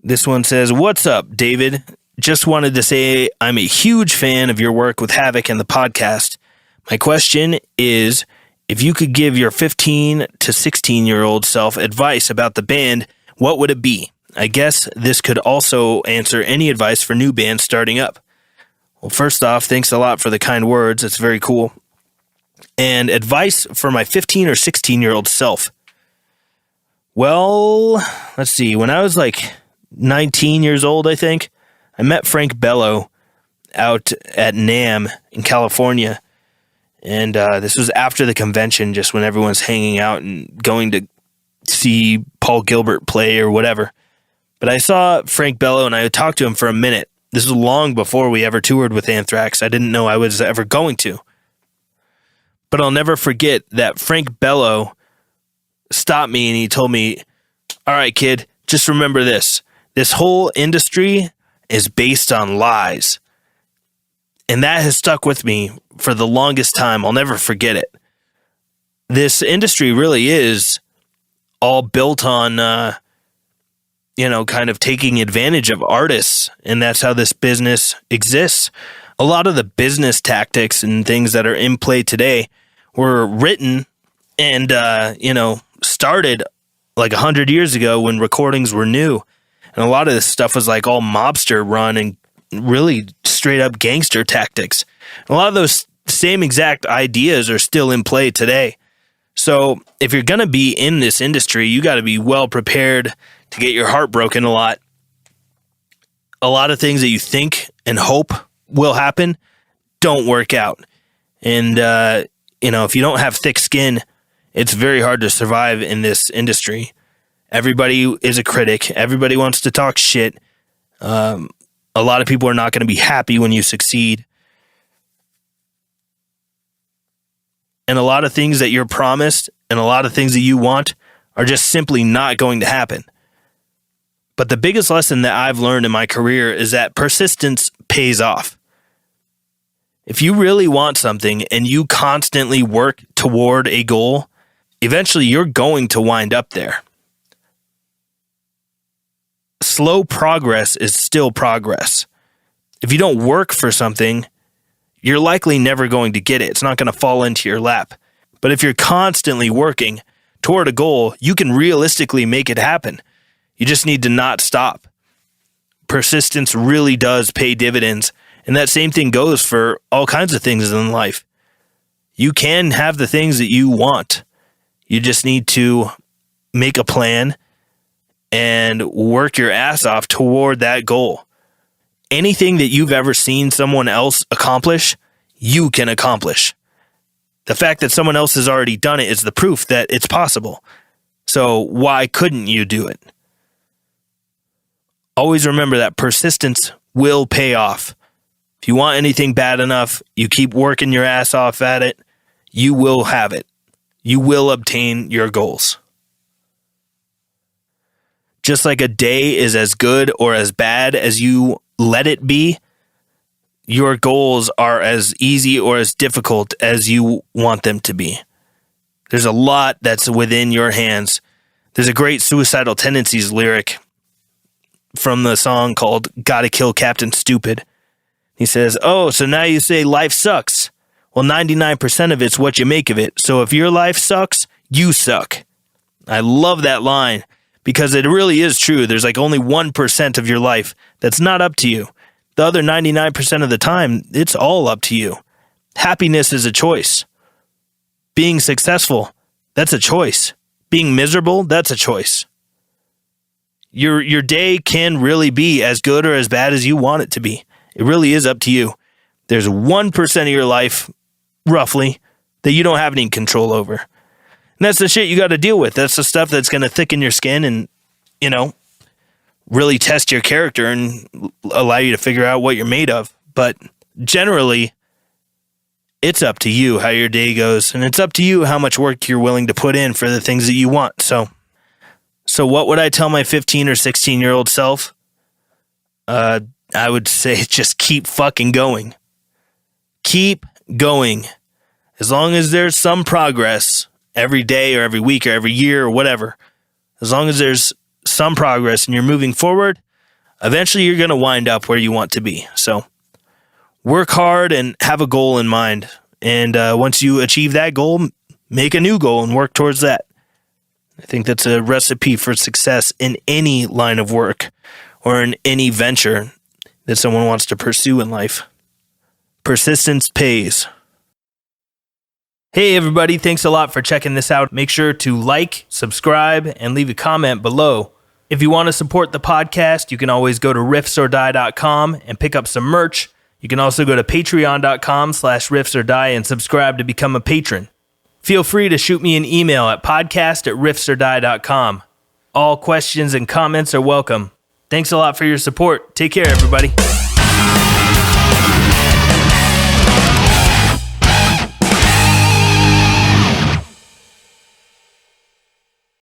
This one says, "What's up, David? Just wanted to say I'm a huge fan of your work with Havoc and the podcast. My question is, if you could give your 15 to 16-year-old self advice about the band, what would it be? I guess this could also answer any advice for new bands starting up." Well, first off, thanks a lot for the kind words. It's very cool. And advice for my 15 or 16-year-old self. Well, let's see. When I was like 19 years old, I think, I met Frank Bello out at NAMM in California. And this was after the convention, just when everyone's hanging out and going to see Paul Gilbert play or whatever. But I saw Frank Bello and I talked to him for a minute. This was long before we ever toured with Anthrax. I didn't know I was ever going to. But I'll never forget that Frank Bello stopped me and he told me, "All right, kid, just remember this. This whole industry is based on lies." And that has stuck with me for the longest time. I'll never forget it. This industry really is all built on, kind of taking advantage of artists. And that's how this business exists. A lot of the business tactics and things that are in play today were written and, started like 100 years ago when recordings were new. And a lot of this stuff was like all mobster run and really straight up gangster tactics. A lot of those same exact ideas are still in play today. So if you're going to be in this industry, you got to be well prepared to get your heart broken a lot. A lot of things that you think and hope will happen don't work out. And, if you don't have thick skin, it's very hard to survive in this industry. Everybody is a critic. Everybody wants to talk shit. A lot of people are not going to be happy when you succeed. And a lot of things that you're promised and a lot of things that you want are just simply not going to happen. But the biggest lesson that I've learned in my career is that persistence pays off. If you really want something and you constantly work toward a goal, eventually you're going to wind up there. Slow progress is still progress. If you don't work for something, you're likely never going to get it. It's not going to fall into your lap. But if you're constantly working toward a goal, you can realistically make it happen. You just need to not stop. Persistence really does pay dividends. And that same thing goes for all kinds of things in life. You can have the things that you want. You just need to make a plan and work your ass off toward that goal. Anything that you've ever seen someone else accomplish, you can accomplish. The fact that someone else has already done it is the proof that it's possible. So why couldn't you do it? Always remember that persistence will pay off. If you want anything bad enough, you keep working your ass off at it, you will have it. You will obtain your goals. Just like a day is as good or as bad as you let it be, your goals are as easy or as difficult as you want them to be. There's a lot that's within your hands. There's a great Suicidal Tendencies lyric from the song called "Gotta Kill Captain Stupid." He says, "Oh, so now you say life sucks. Well, 99% of it's what you make of it. So if your life sucks, you suck." I love that line because it really is true. There's like only 1% of your life that's not up to you. The other 99% of the time, it's all up to you. Happiness is a choice. Being successful, that's a choice. Being miserable, that's a choice. Your day can really be as good or as bad as you want it to be. It really is up to you. There's 1% of your life, roughly, that you don't have any control over. And that's the shit you got to deal with. That's the stuff that's going to thicken your skin and, really test your character and allow you to figure out what you're made of. But generally, it's up to you how your day goes. And it's up to you how much work you're willing to put in for the things that you want. So what would I tell my 15 or 16-year-old self? I would say just keep fucking going. Keep going. As long as there's some progress every day or every week or every year or whatever, as long as there's some progress and you're moving forward, eventually you're going to wind up where you want to be. So work hard and have a goal in mind. And once you achieve that goal, make a new goal and work towards that. I think that's a recipe for success in any line of work or in any venture that someone wants to pursue in life. Persistence pays. Hey everybody, thanks a lot for checking this out. Make sure to like, subscribe, and leave a comment below. If you want to support the podcast, you can always go to riffsordie.com and pick up some merch. You can also go to patreon.com/riffsordie and subscribe to become a patron. Feel free to shoot me an email at podcast@riffsordie.com. All questions and comments are welcome. Thanks a lot for your support. Take care, everybody.